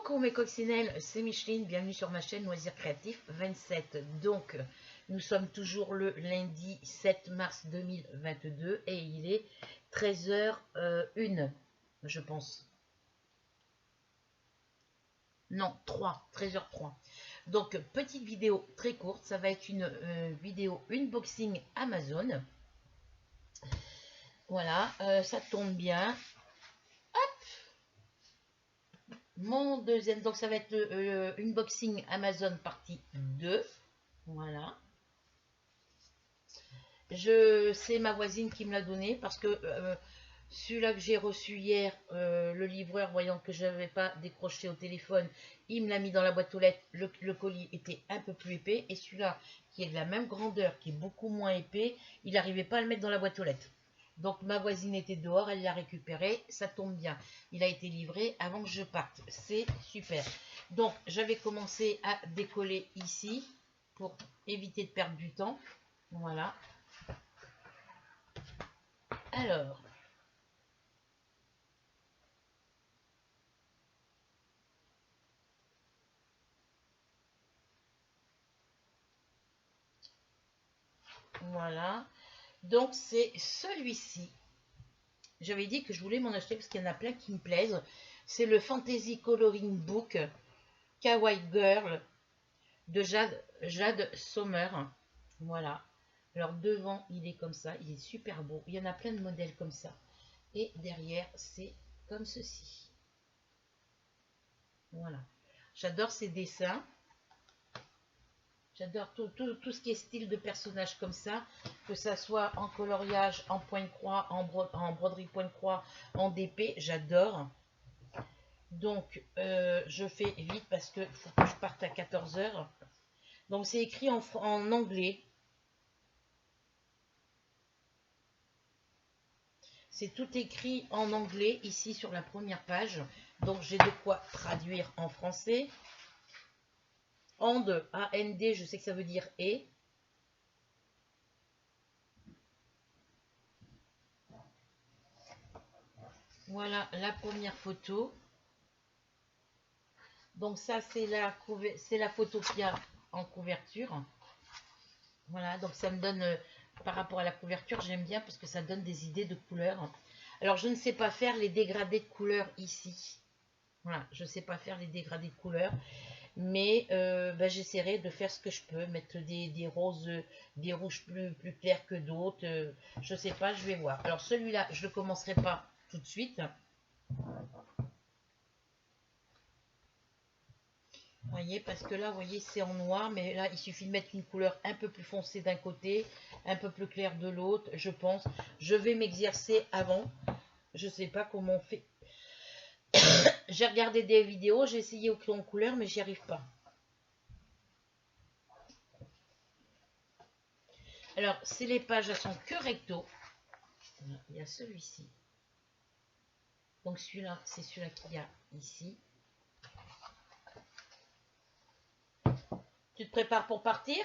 Coucou mes coccinelles, c'est Micheline, bienvenue sur ma chaîne Loisirs Créatifs 27. Donc, nous sommes toujours le lundi 7 mars 2022 et il est 13h01, je pense. Non, 13h03. Donc, petite vidéo très courte, ça va être une vidéo unboxing Amazon. Voilà, ça tombe bien. Mon deuxième, donc ça va être le unboxing Amazon partie 2. Voilà. C'est ma voisine qui me l'a donné parce que celui-là que j'ai reçu hier, le livreur, voyant que je n'avais pas décroché au téléphone, il me l'a mis dans la boîte aux lettres. Le colis était un peu plus épais. Et celui-là, qui est de la même grandeur, qui est beaucoup moins épais, il n'arrivait pas à le mettre dans la boîte aux lettres. Donc ma voisine était dehors, elle l'a récupéré, ça tombe bien. Il a été livré avant que je parte, c'est super. Donc j'avais commencé à décoller ici pour éviter de perdre du temps. Voilà. Alors, voilà. Donc c'est celui-ci. J'avais dit que je voulais m'en acheter parce qu'il y en a plein qui me plaisent. C'est le Fantasy Coloring Book Kawaii Girl de Jade Sommer. Voilà. Alors devant, il est comme ça. Il est super beau. Il y en a plein de modèles comme ça. Et derrière, c'est comme ceci. Voilà. J'adore ces dessins. J'adore tout ce qui est style de personnage comme ça, que ça soit en coloriage, en point de croix, en broderie point de croix, en DP, j'adore. Donc, je fais vite parce qu'il faut que je parte à 14h. Donc, c'est écrit en anglais. C'est tout écrit en anglais ici sur la première page. Donc, j'ai de quoi traduire en français. And, A-N-D, je sais que ça veut dire et. Voilà la première photo. Donc ça, c'est la photo qu'il y a en couverture. Voilà, donc ça me donne, par rapport à la couverture, j'aime bien parce que ça donne des idées de couleurs. Alors, je ne sais pas faire les dégradés de couleurs ici. Voilà, je ne sais pas faire les dégradés de couleurs. Mais j'essaierai de faire ce que je peux. Mettre des roses, des rouges plus clairs que d'autres. Je ne sais pas, je vais voir. Alors, celui-là, je ne le commencerai pas tout de suite. Voyez, parce que là, vous voyez, c'est en noir, mais là, il suffit de mettre une couleur un peu plus foncée d'un côté, un peu plus claire de l'autre, je pense. Je vais m'exercer avant. Je ne sais pas comment on fait. J'ai regardé des vidéos, j'ai essayé au crayon couleur, mais j'y arrive pas. Alors, c'est les pages, elles sont que recto. Il y a celui-ci. Donc, celui-là, c'est celui-là qu'il y a ici. Tu te prépares pour partir ?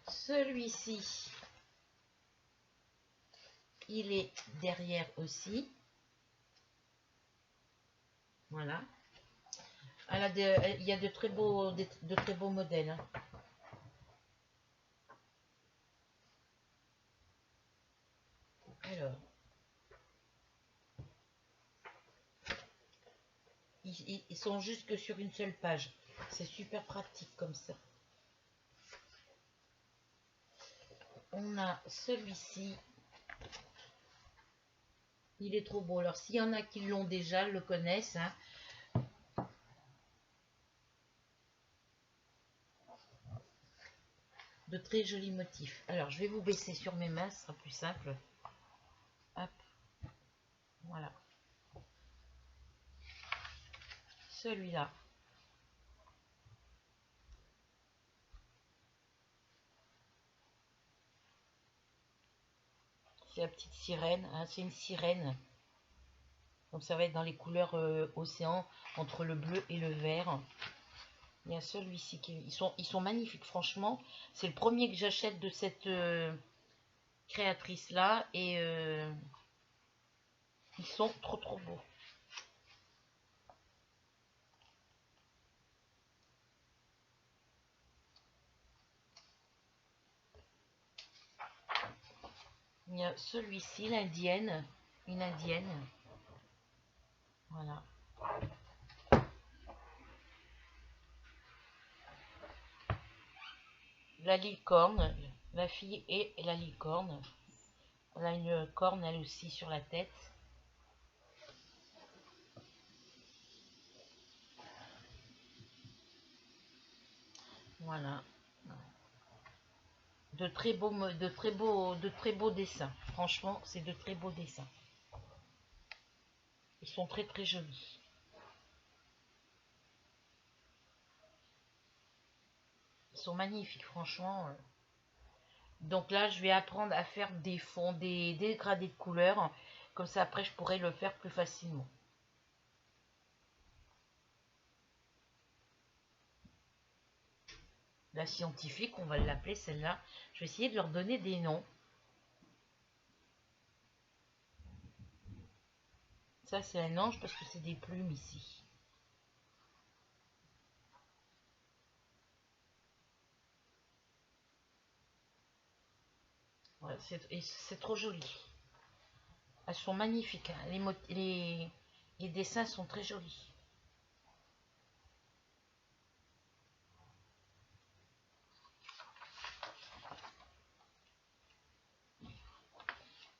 Celui-ci, il est derrière aussi. Voilà. Il y a de très beaux modèles. Hein. Alors, ils sont juste que sur une seule page. C'est super pratique comme ça. On a celui-ci. Il est trop beau. Alors, s'il y en a qui l'ont déjà, le connaissent. Hein. De très jolis motifs. Alors, je vais vous baisser sur mes mains. Ce sera plus simple. Hop. Voilà. Celui-là. C'est la petite sirène, hein, c'est une sirène. Donc ça va être dans les couleurs océan, entre le bleu et le vert. Il y a celui-ci, ils sont magnifiques, franchement. C'est le premier que j'achète de cette créatrice-là. Et Ils sont trop beaux. Il y a celui-ci, l'indienne, une indienne. Voilà. La licorne, la fille et la licorne. Elle a une corne elle aussi sur la tête. Voilà. De très beaux dessins. Franchement, c'est de très beaux dessins. Ils sont très jolis. Ils sont magnifiques, franchement. Donc là, je vais apprendre à faire des fonds, des dégradés de couleurs. Comme ça, après, je pourrai le faire plus facilement. La scientifique, on va l'appeler celle-là. Je vais essayer de leur donner des noms. Ça, c'est un ange parce que c'est des plumes ici. Ouais, c'est trop joli. Elles sont magnifiques. Hein. Les dessins sont très jolis.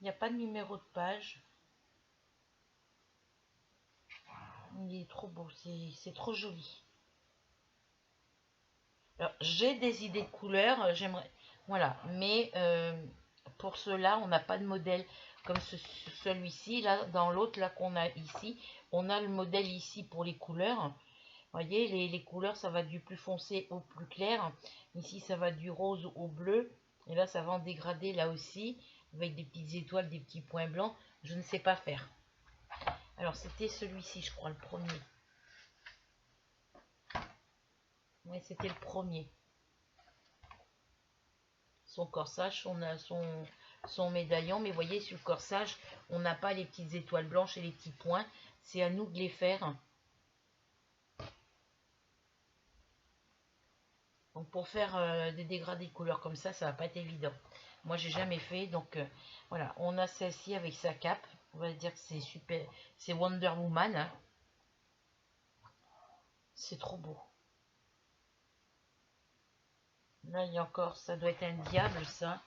Il n'y a pas de numéro de page. Il est trop beau. C'est trop joli. Alors, j'ai des idées de couleurs. J'aimerais... Voilà. Mais pour cela, on n'a pas de modèle comme celui-ci. Là, dans l'autre, là qu'on a ici, on a le modèle ici pour les couleurs. Vous voyez, les couleurs, ça va du plus foncé au plus clair. Ici, ça va du rose au bleu. Et là, ça va en dégrader là aussi, avec des petites étoiles, des petits points blancs. Je ne sais pas faire. Alors, c'était celui-ci, je crois, le premier. Oui, c'était le premier. Son corsage, on a son médaillon. Mais vous voyez, sur le corsage, on n'a pas les petites étoiles blanches et les petits points. C'est à nous de les faire. Donc pour faire des dégradés de couleurs comme ça va pas être évident. Moi j'ai jamais fait, donc voilà. On a celle-ci avec sa cape. On va dire que c'est super, c'est Wonder Woman. Hein. C'est trop beau. Là il y a encore, ça doit être un diable ça.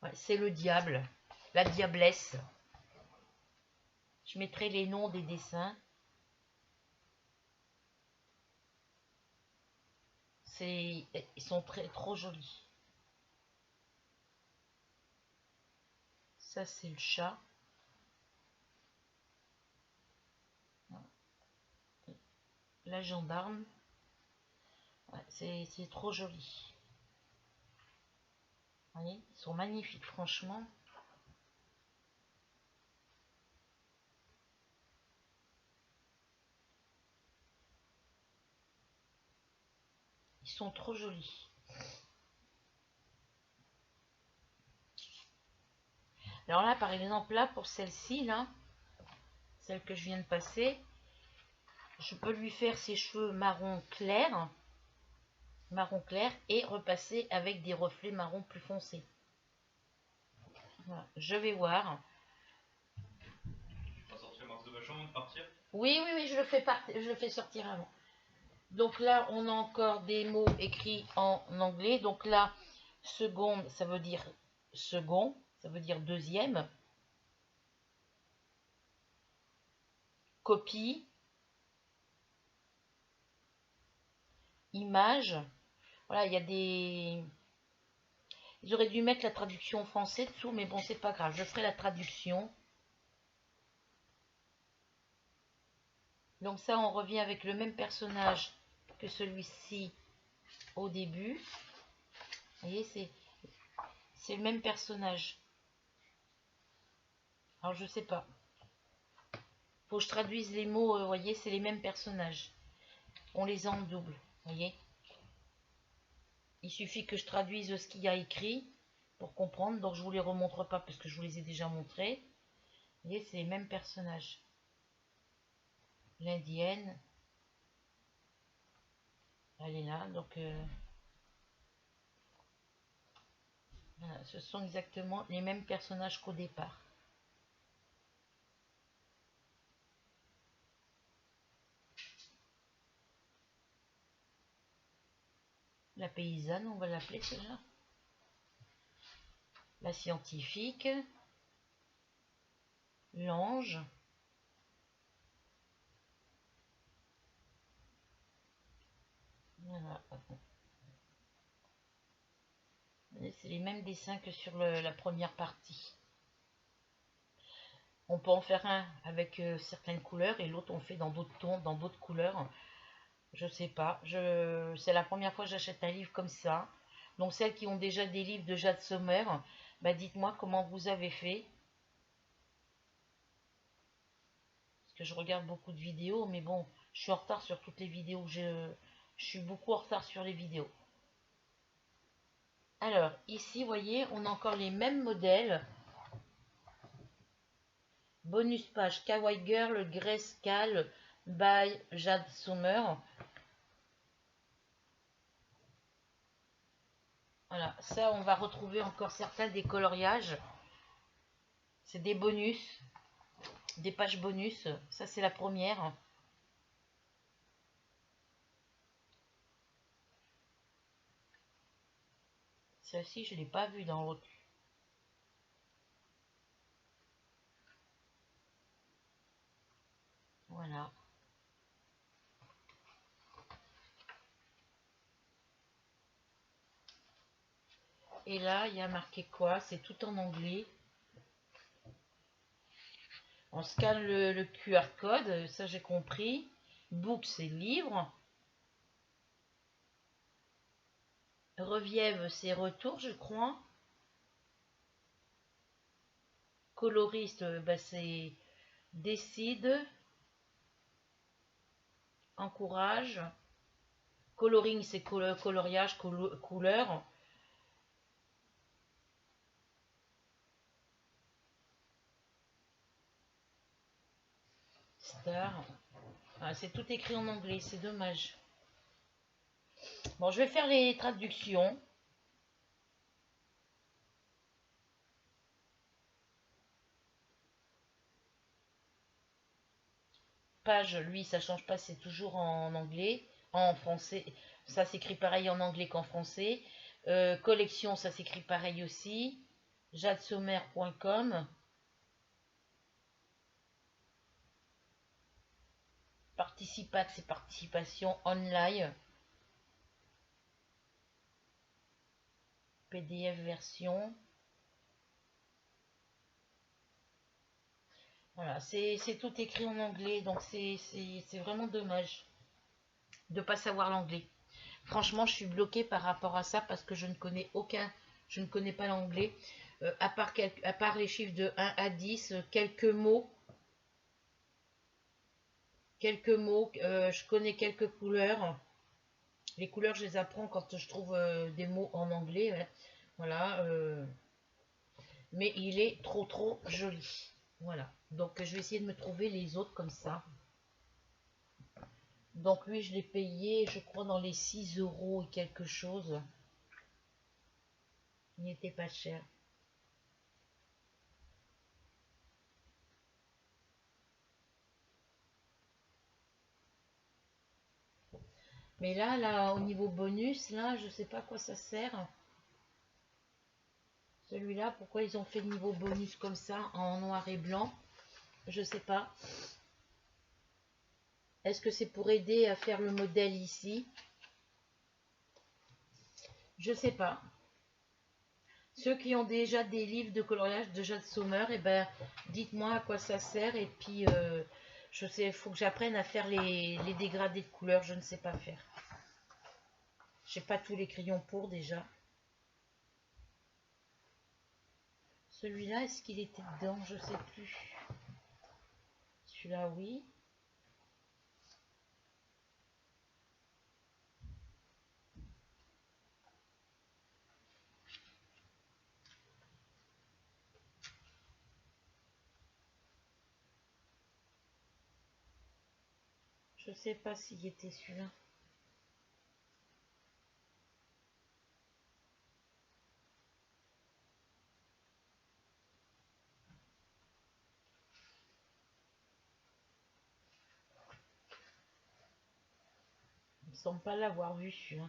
Ouais, c'est le diable, la diablesse. Je mettrai les noms des dessins. Ils sont trop jolis. Ça c'est le chat. La gendarme. Ouais, c'est trop joli. Vous voyez, ils sont magnifiques, franchement. Ils sont trop jolis. Alors là, par exemple, là, pour celle-ci, là, celle que je viens de passer, je peux lui faire ses cheveux marron clair, et repasser avec des reflets marron plus foncés. Voilà, je vais voir. Tu vas sortir Mars de ma chambre, partir? Oui, je le fais sortir avant. Donc là, on a encore des mots écrits en anglais. Donc là, seconde, ça veut dire second, ça veut dire deuxième. Copie. Image. Voilà, il y a des... Ils auraient dû mettre la traduction français dessous, mais bon, c'est pas grave. Je ferai la traduction. Donc ça, on revient avec le même personnage que celui-ci au début. Vous voyez, c'est le même personnage. Alors, je sais pas. Faut que je traduise les mots, vous voyez, c'est les mêmes personnages. On les a en double, vous voyez. Il suffit que je traduise ce qu'il y a écrit pour comprendre. Donc, je vous les remontre pas parce que je vous les ai déjà montrés. Vous voyez, c'est les mêmes personnages. L'indienne, elle est là, donc voilà, ce sont exactement les mêmes personnages qu'au départ. La paysanne, on va l'appeler celle-là. La scientifique. L'ange. Voilà. C'est les mêmes dessins que sur la première partie. On peut en faire un avec certaines couleurs et l'autre on fait dans d'autres tons, dans d'autres couleurs. Je sais pas. C'est la première fois que j'achète un livre comme ça. Donc celles qui ont déjà des livres de Jade Sommer, bah dites-moi comment vous avez fait. Parce que je regarde beaucoup de vidéos, mais bon, je suis en retard sur toutes les vidéos. Je suis beaucoup en retard sur les vidéos. Alors, ici, vous voyez, on a encore les mêmes modèles. Bonus page Kawaii Girl Grayscale by Jade Sommer. Voilà, ça, on va retrouver encore certains des coloriages. C'est des bonus, des pages bonus. Ça, c'est la première. Celle-ci, je ne l'ai pas vue dans l'autre. Voilà. Et là, il y a marqué quoi? C'est tout en anglais. On scanne le QR code, ça j'ai compris. Book, c'est livre. Reviève, c'est retour, je crois. Coloriste, bah, c'est décide. Encourage. Coloring, c'est coloriage, couleur. Star. Ah, c'est tout écrit en anglais, c'est dommage. Bon, je vais faire les traductions. Page, lui, ça change pas, c'est toujours en anglais, en français. Ça s'écrit pareil en anglais qu'en français. Collection, ça s'écrit pareil aussi. jadesommer.com. Participate, c'est participation online. PDF version. Voilà, c'est tout écrit en anglais, donc c'est vraiment dommage de ne pas savoir l'anglais. Franchement, je suis bloquée par rapport à ça parce que je ne connais je ne connais pas l'anglais. À part les chiffres de 1 à 10, quelques mots. Je connais quelques couleurs. Les couleurs, je les apprends quand je trouve des mots en anglais. Ouais. Voilà. Mais il est trop joli. Voilà. Donc, je vais essayer de me trouver les autres comme ça. Donc, lui, je l'ai payé, je crois, dans les 6 euros et quelque chose. Il n'était pas cher. Mais là, au niveau bonus, là, je sais pas à quoi ça sert. Celui-là, pourquoi ils ont fait le niveau bonus comme ça, en noir et blanc? Je sais pas. Est-ce que c'est pour aider à faire le modèle ici? Je sais pas. Ceux qui ont déjà des livres de coloriage de Jade Sommer, eh ben, dites-moi à quoi ça sert. Et puis, je sais, il faut que j'apprenne à faire les dégradés de couleurs. Je ne sais pas faire. J'ai pas tous les crayons pour déjà. Celui-là, est-ce qu'il était dedans? Je sais plus. Celui-là, oui. Je sais pas s'il était celui-là. Il me semble pas l'avoir vu celui-là.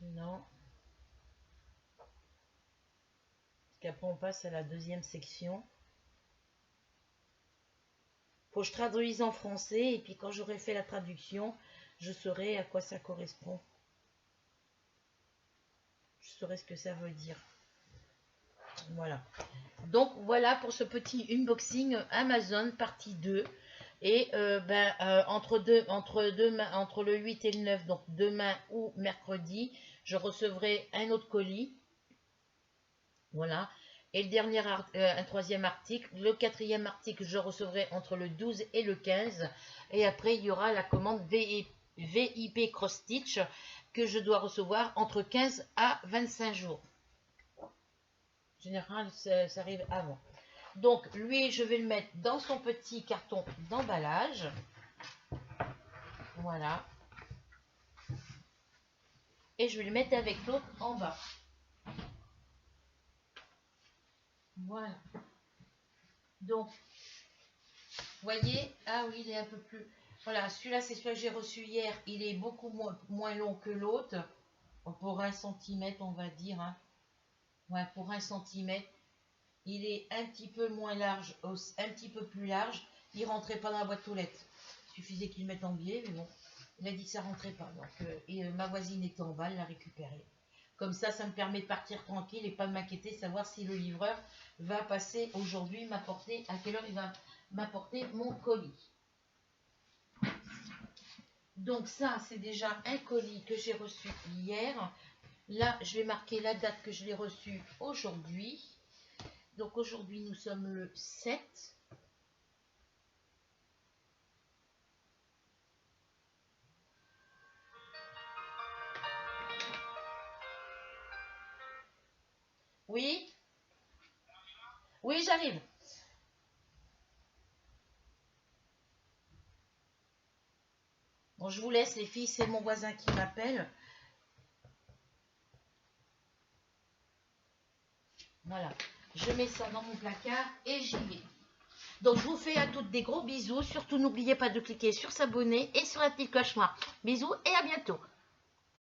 Non. Qu'après on passe à la deuxième section. Faut que je traduise en français et puis quand j'aurai fait la traduction, je saurai à quoi ça correspond. Je saurai ce que ça veut dire. Voilà. Donc voilà pour ce petit unboxing Amazon partie 2. Et entre le 8 et le 9, donc demain ou mercredi, je recevrai un autre colis. Voilà. Et le dernier un troisième article. Le quatrième article, je recevrai entre le 12 et le 15. Et après, il y aura la commande VIP Cross Stitch que je dois recevoir entre 15 à 25 jours. En général, ça arrive avant. Donc, lui, je vais le mettre dans son petit carton d'emballage. Voilà. Et je vais le mettre avec l'autre en bas. Voilà. Donc, vous voyez, ah oui, il est un peu plus... Voilà, celui-là, c'est celui que j'ai reçu hier. Il est beaucoup moins long que l'autre. Pour 1 cm, on va dire. Hein. Ouais, pour 1 cm. Il est un petit peu moins large, un petit peu plus large. Il rentrait pas dans la boîte aux lettres. Il suffisait qu'il le mette en biais, mais bon. Il a dit que ça rentrait pas. Donc, ma voisine était en bas, elle l'a récupéré. Comme ça me permet de partir tranquille et pas de m'inquiéter, savoir si le livreur va passer aujourd'hui, m'apporter, à quelle heure il va m'apporter mon colis. Donc ça, c'est déjà un colis que j'ai reçu hier. Là, je vais marquer la date que je l'ai reçu aujourd'hui. Donc aujourd'hui, nous sommes le 7. Oui? Oui, j'arrive. Bon, je vous laisse les filles, c'est mon voisin qui m'appelle. Voilà, je mets ça dans mon placard et j'y vais. Donc je vous fais à toutes des gros bisous. Surtout n'oubliez pas de cliquer sur s'abonner et sur la petite cloche noire. Bisous et à bientôt.